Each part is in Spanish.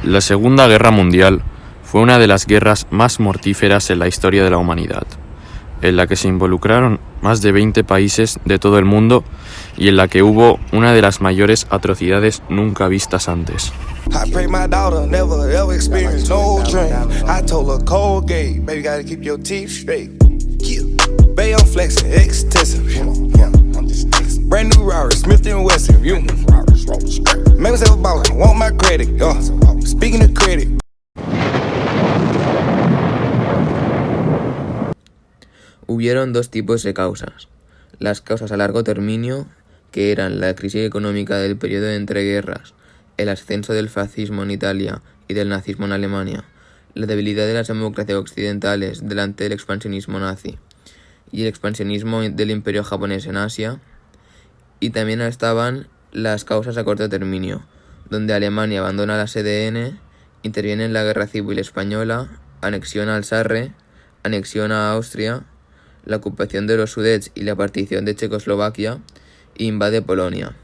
La Segunda Guerra Mundial fue una de las guerras más mortíferas en la historia de la humanidad, en la que se involucraron más de 20 países de todo el mundo y en la que hubo una de las mayores atrocidades nunca vistas antes. I pray my daughter never ever experience no dream. I told her Colgate, baby gotta keep your teeth straight. Yeah, babe I'm flexing, extensive. Brand new Rari, Smith & Wesson. Make myself a baller, want my credit. Speaking of credit. Hubieron dos tipos de causas. Las causas a largo término, que eran la crisis económica del periodo de entreguerras, el ascenso del fascismo en Italia y del nazismo en Alemania, la debilidad de las democracias occidentales delante del expansionismo nazi y el expansionismo del imperio japonés en Asia. Y también estaban las causas a corto término, donde Alemania abandona la SDN, interviene en la Guerra Civil Española, anexiona al Sarre, anexiona a Austria, la ocupación de los Sudets y la partición de Checoslovaquia, e invade Polonia.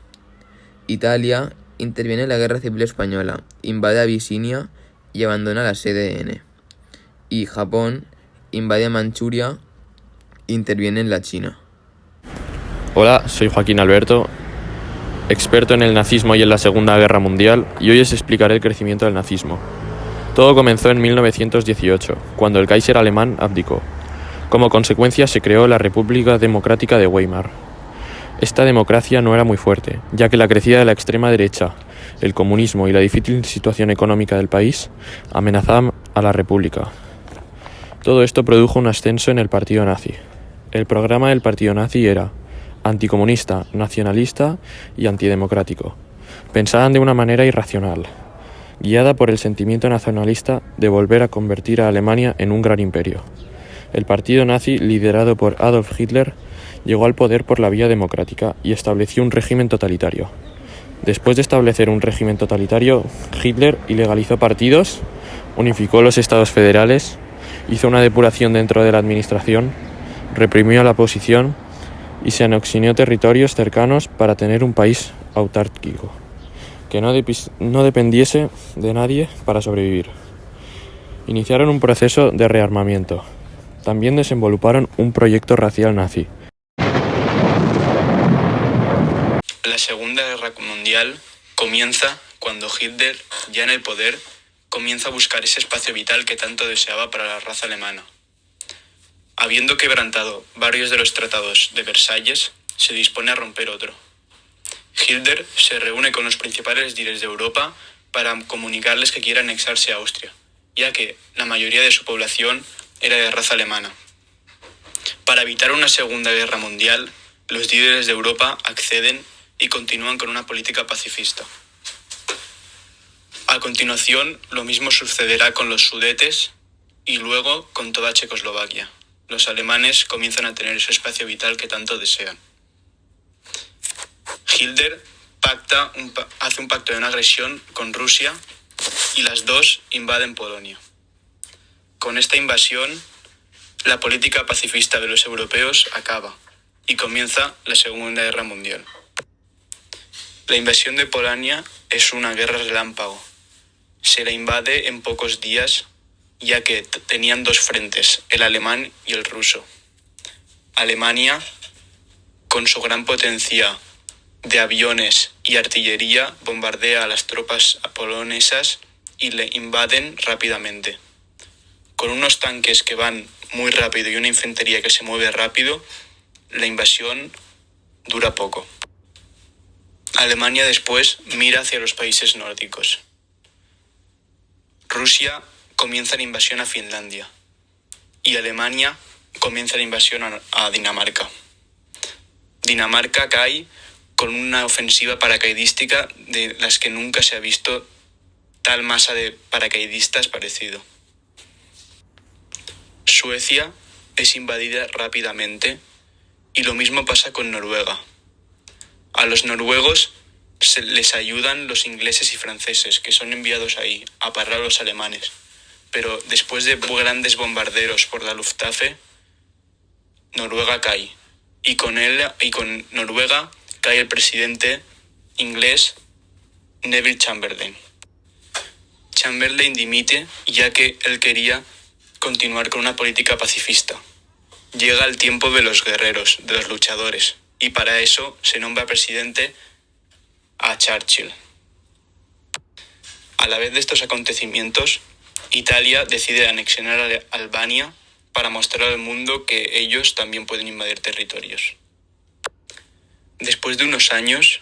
Italia interviene en la Guerra Civil Española, invade Abisinia y abandona la SDN. Y Japón invade Manchuria e interviene en la China. Hola, soy Joaquín Alberto, experto en el nazismo y en la Segunda Guerra Mundial, y hoy os explicaré el crecimiento del nazismo. Todo comenzó en 1918, cuando el Kaiser alemán abdicó. Como consecuencia se creó la República Democrática de Weimar. Esta democracia no era muy fuerte, ya que la crecida de la extrema derecha, el comunismo y la difícil situación económica del país amenazaban a la República. Todo esto produjo un ascenso en el partido nazi. El programa del partido nazi era anticomunista, nacionalista y antidemocrático. Pensaban de una manera irracional, guiada por el sentimiento nacionalista de volver a convertir a Alemania en un gran imperio. El partido nazi, liderado por Adolf Hitler, llegó al poder por la vía democrática y estableció un régimen totalitario. Después de establecer un régimen totalitario, Hitler ilegalizó partidos, unificó los estados federales, hizo una depuración dentro de la administración, reprimió a la oposición y se anexionó territorios cercanos para tener un país autárquico, que no dependiese de nadie para sobrevivir. Iniciaron un proceso de rearmamiento. También desenvoluparon un proyecto racial nazi. La Segunda Guerra Mundial comienza cuando Hitler, ya en el poder, comienza a buscar ese espacio vital que tanto deseaba para la raza alemana. Habiendo quebrantado varios de los tratados de Versalles, se dispone a romper otro. Hitler se reúne con los principales líderes de Europa para comunicarles que quiere anexarse a Austria, ya que la mayoría de su población era de raza alemana. Para evitar una Segunda Guerra Mundial, los líderes de Europa acceden y continúan con una política pacifista. A continuación, lo mismo sucederá con los Sudetes y luego con toda Checoslovaquia. Los alemanes comienzan a tener ese espacio vital que tanto desean. Hitler hace un pacto de no agresión con Rusia y las dos invaden Polonia. Con esta invasión, la política pacifista de los europeos acaba y comienza la Segunda Guerra Mundial. La invasión de Polonia es una guerra relámpago. Se la invade en pocos días, ya que tenían dos frentes, el alemán y el ruso. Alemania, con su gran potencia de aviones y artillería, bombardea a las tropas polonesas y le invaden rápidamente. Con unos tanques que van muy rápido y una infantería que se mueve rápido, la invasión dura poco. Alemania después mira hacia los países nórdicos. Rusia comienza la invasión a Finlandia y Alemania comienza la invasión a Dinamarca. Dinamarca cae con una ofensiva paracaidística de las que nunca se ha visto tal masa de paracaidistas parecido. Suecia es invadida rápidamente y lo mismo pasa con Noruega. A los noruegos les ayudan los ingleses y franceses, que son enviados ahí a parar a los alemanes. Pero después de grandes bombarderos por la Luftwaffe, Noruega cae. Y con Noruega cae el presidente inglés Neville Chamberlain. Chamberlain dimite ya que él quería continuar con una política pacifista. Llega el tiempo de los guerreros, de los luchadores, y para eso se nombra presidente a Churchill. A la vez de estos acontecimientos, Italia decide anexionar a Albania para mostrar al mundo que ellos también pueden invadir territorios. Después de unos años,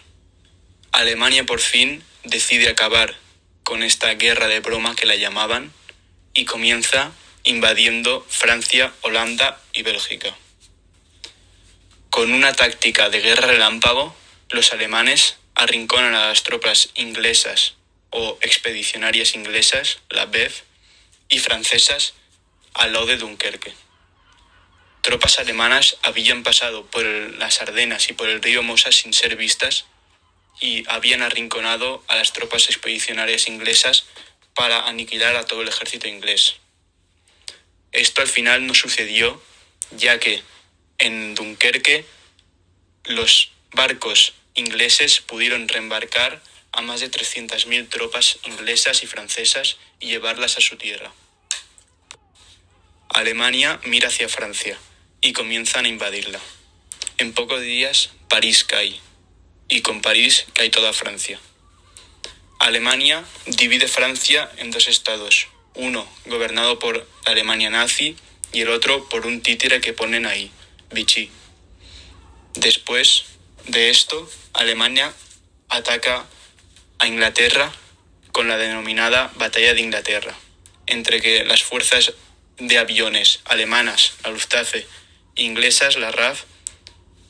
Alemania por fin decide acabar con esta guerra de broma que la llamaban y comienza invadiendo Francia, Holanda y Bélgica. Con una táctica de guerra relámpago, los alemanes arrinconan a las tropas inglesas o expedicionarias inglesas, la BEF, y francesas al lado de Dunkerque. Tropas alemanas habían pasado por las Ardenas y por el río Mosa sin ser vistas y habían arrinconado a las tropas expedicionarias inglesas para aniquilar a todo el ejército inglés. Esto al final no sucedió, ya que en Dunkerque los barcos ingleses pudieron reembarcar a más de 300.000 tropas inglesas y francesas y llevarlas a su tierra. Alemania mira hacia Francia y comienzan a invadirla. En pocos días París cae, y con París cae toda Francia. Alemania divide Francia en dos estados, uno gobernado por la Alemania nazi y el otro por un títere que ponen ahí, Vichy. Después de esto, Alemania ataca a Inglaterra con la denominada Batalla de Inglaterra, entre que las fuerzas de aviones alemanas, la Luftwaffe, e inglesas, la RAF,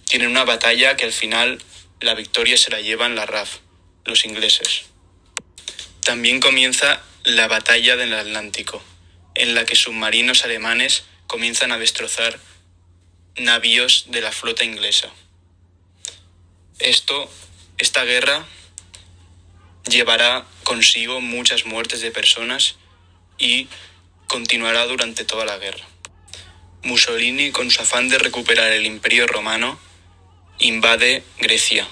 tienen una batalla que al final la victoria se la llevan la RAF, los ingleses. También comienza la batalla del Atlántico, en la que submarinos alemanes comienzan a destrozar navíos de la flota inglesa. Esta guerra llevará consigo muchas muertes de personas y continuará durante toda la guerra. Mussolini, con su afán de recuperar el Imperio Romano, invade Grecia,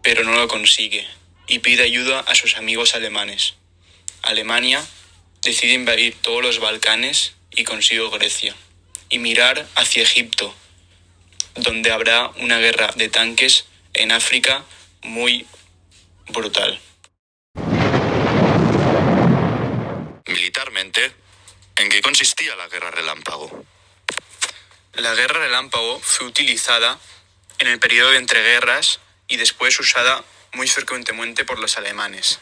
pero no lo consigue y pide ayuda a sus amigos alemanes. Alemania decide invadir todos los Balcanes y consigue Grecia, y mirar hacia Egipto, donde habrá una guerra de tanques en África muy brutal. Militarmente, ¿en qué consistía la guerra relámpago? La guerra relámpago fue utilizada en el periodo de entreguerras y después usada muy frecuentemente por los alemanes.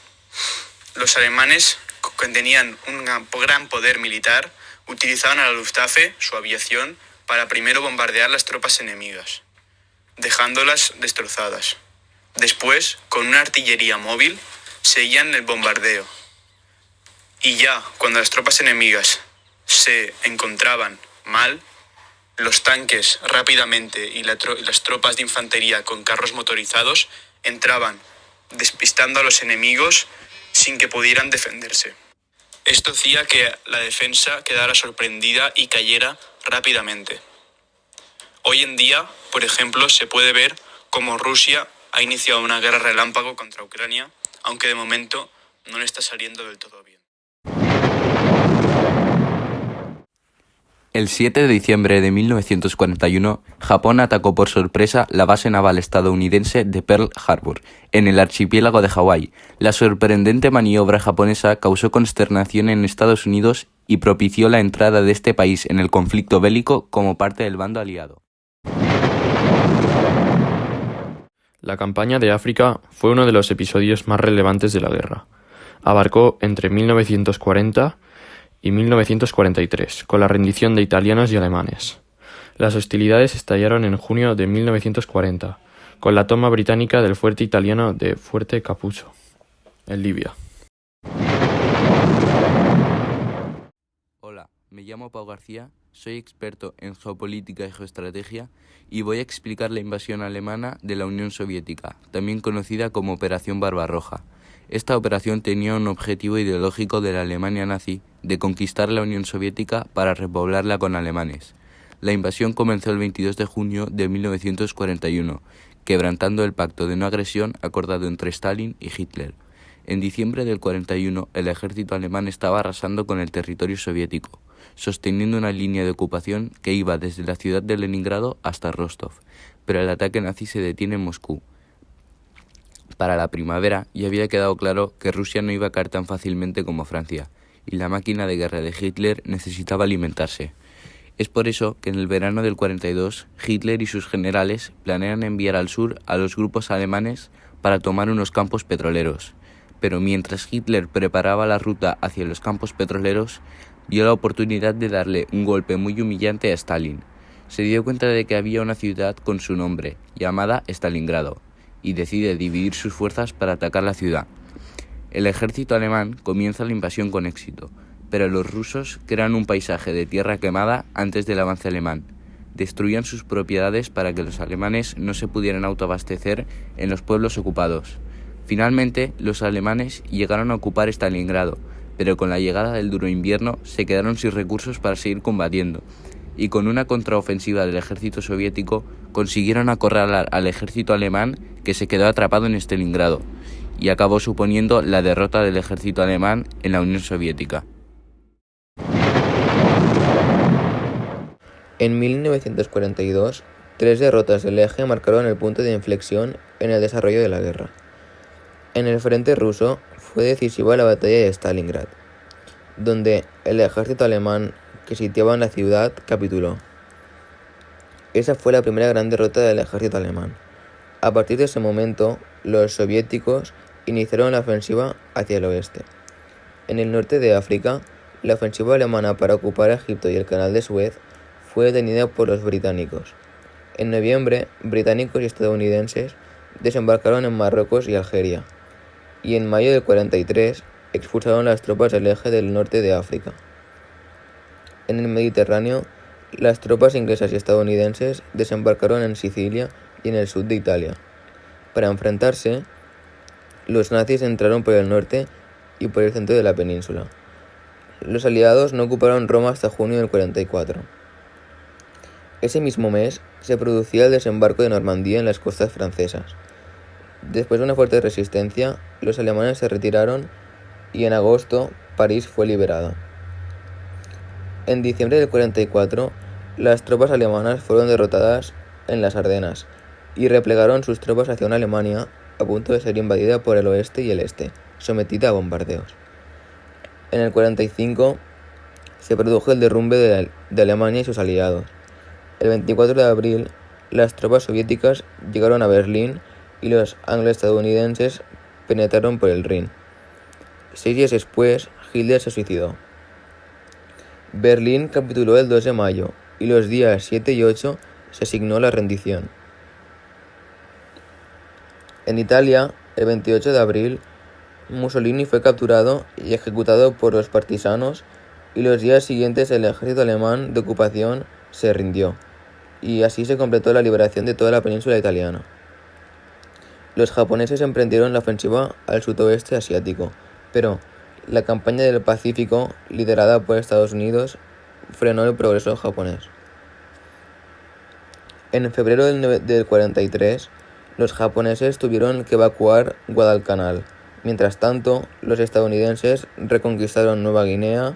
Los alemanes, que tenían un gran poder militar, utilizaban a la Luftwaffe, su aviación, para primero bombardear las tropas enemigas, dejándolas destrozadas. Después, con una artillería móvil, seguían el bombardeo. Y ya, cuando las tropas enemigas se encontraban mal, los tanques rápidamente y las tropas de infantería con carros motorizados entraban despistando a los enemigos sin que pudieran defenderse. Esto hacía que la defensa quedara sorprendida y cayera rápidamente. Hoy en día, por ejemplo, se puede ver cómo Rusia ha iniciado una guerra relámpago contra Ucrania, aunque de momento no le está saliendo del todo bien. El 7 de diciembre de 1941, Japón atacó por sorpresa la base naval estadounidense de Pearl Harbor, en el archipiélago de Hawái. La sorprendente maniobra japonesa causó consternación en Estados Unidos y propició la entrada de este país en el conflicto bélico como parte del bando aliado. La campaña de África fue uno de los episodios más relevantes de la guerra. Abarcó entre 1940 y 1943, con la rendición de italianos y alemanes. Las hostilidades estallaron en junio de 1940, con la toma británica del fuerte italiano de Fuerte Capuzzo, en Libia. Hola, me llamo Pau García, soy experto en geopolítica y geoestrategia y voy a explicar la invasión alemana de la Unión Soviética, también conocida como Operación Barbarroja. Esta operación tenía un objetivo ideológico de la Alemania nazi de conquistar la Unión Soviética para repoblarla con alemanes. La invasión comenzó el 22 de junio de 1941, quebrantando el pacto de no agresión acordado entre Stalin y Hitler. En diciembre del 41, el ejército alemán estaba arrasando con el territorio soviético, sosteniendo una línea de ocupación que iba desde la ciudad de Leningrado hasta Rostov, pero el ataque nazi se detiene en Moscú. Para la primavera ya había quedado claro que Rusia no iba a caer tan fácilmente como Francia, y la máquina de guerra de Hitler necesitaba alimentarse. Es por eso que en el verano del 42, Hitler y sus generales planean enviar al sur a los grupos alemanes para tomar unos campos petroleros. Pero mientras Hitler preparaba la ruta hacia los campos petroleros, vio la oportunidad de darle un golpe muy humillante a Stalin. Se dio cuenta de que había una ciudad con su nombre, llamada Stalingrado, y decide dividir sus fuerzas para atacar la ciudad. El ejército alemán comienza la invasión con éxito, pero los rusos crean un paisaje de tierra quemada antes del avance alemán. Destruían sus propiedades para que los alemanes no se pudieran autoabastecer en los pueblos ocupados. Finalmente, los alemanes llegaron a ocupar Stalingrado, pero con la llegada del duro invierno se quedaron sin recursos para seguir combatiendo, y con una contraofensiva del ejército soviético consiguieron acorralar al ejército alemán, que se quedó atrapado en Stalingrado, y acabó suponiendo la derrota del ejército alemán en la Unión Soviética. En 1942, 3 derrotas del eje marcaron el punto de inflexión en el desarrollo de la guerra. En el frente ruso fue decisiva la batalla de Stalingrad, donde el ejército alemán que sitiaba en la ciudad capituló. Esa fue la primera gran derrota del ejército alemán. A partir de ese momento, los soviéticos iniciaron la ofensiva hacia el oeste. En el norte de África, la ofensiva alemana para ocupar Egipto y el canal de Suez fue detenida por los británicos. En noviembre, británicos y estadounidenses desembarcaron en Marruecos y Algeria, y en mayo del 43 expulsaron las tropas del eje del norte de África. En el Mediterráneo, las tropas inglesas y estadounidenses desembarcaron en Sicilia y en el sur de Italia. Para enfrentarse, los nazis entraron por el norte y por el centro de la península. Los aliados no ocuparon Roma hasta junio del 44. Ese mismo mes se producía el desembarco de Normandía en las costas francesas. Después de una fuerte resistencia, los alemanes se retiraron y en agosto París fue liberada. En diciembre del 44, las tropas alemanas fueron derrotadas en las Ardenas y replegaron sus tropas hacia una Alemania a punto de ser invadida por el oeste y el este, sometida a bombardeos. En el 45 se produjo el derrumbe de Alemania y sus aliados. El 24 de abril, las tropas soviéticas llegaron a Berlín y los anglo-estadounidenses penetraron por el Rin. 6 días después, Hitler se suicidó. Berlín capituló el 2 de mayo y los días 7 y 8 se asignó la rendición. En Italia, el 28 de abril, Mussolini fue capturado y ejecutado por los partisanos, y los días siguientes el ejército alemán de ocupación se rindió, y así se completó la liberación de toda la península italiana. Los japoneses emprendieron la ofensiva al sudoeste asiático, pero la campaña del Pacífico, liderada por Estados Unidos, frenó el progreso japonés. En febrero del 43, los japoneses tuvieron que evacuar Guadalcanal. Mientras tanto, los estadounidenses reconquistaron Nueva Guinea,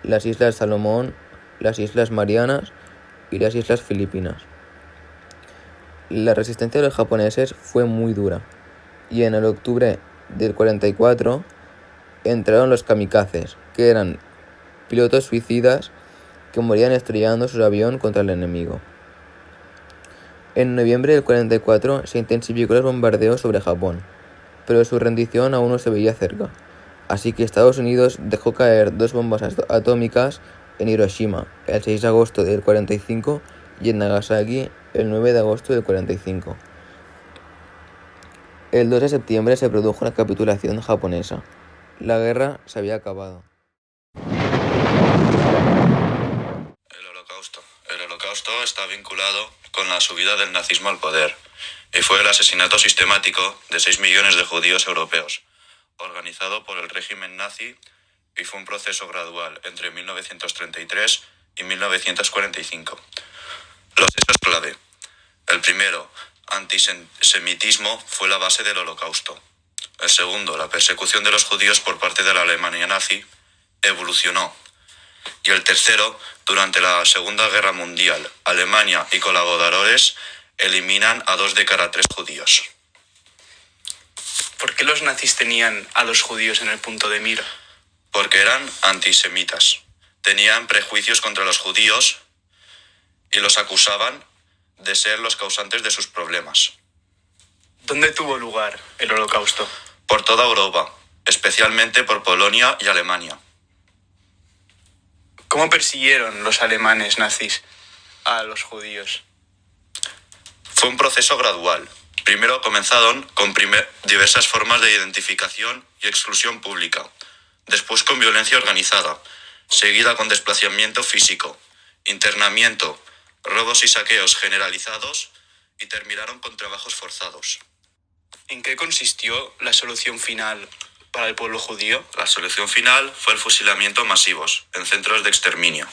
las Islas Salomón, las Islas Marianas y las Islas Filipinas. La resistencia de los japoneses fue muy dura, y en el octubre del 44 entraron los kamikazes, que eran pilotos suicidas que morían estrellando su avión contra el enemigo. En noviembre del 44 se intensificó los bombardeos sobre Japón, pero su rendición aún no se veía cerca, así que Estados Unidos dejó caer 2 bombas atómicas en Hiroshima el 6 de agosto del 45 y en Nagasaki el 9 de agosto del 45. El 2 de septiembre se produjo la capitulación japonesa. La guerra se había acabado. El Holocausto está vinculado con la subida del nazismo al poder y fue el asesinato sistemático de 6 millones de judíos europeos, organizado por el régimen nazi, y fue un proceso gradual entre 1933 y 1945. Los hechos clave. El primero, antisemitismo, fue la base del Holocausto. El segundo, la persecución de los judíos por parte de la Alemania nazi, evolucionó. Y el tercero, durante la Segunda Guerra Mundial, Alemania y colaboradores eliminan a 2 de cada 3 judíos. ¿Por qué los nazis tenían a los judíos en el punto de mira? Porque eran antisemitas. Tenían prejuicios contra los judíos y los acusaban de ser los causantes de sus problemas. ¿Dónde tuvo lugar el Holocausto? Por toda Europa, especialmente por Polonia y Alemania. ¿Cómo persiguieron los alemanes nazis a los judíos? Fue un proceso gradual. Primero comenzaron con diversas formas de identificación y exclusión pública, después con violencia organizada, seguida con desplazamiento físico, internamiento, robos y saqueos generalizados y terminaron con trabajos forzados. ¿En qué consistió la solución final para el pueblo judío? La solución final fue el fusilamiento masivos en centros de exterminio.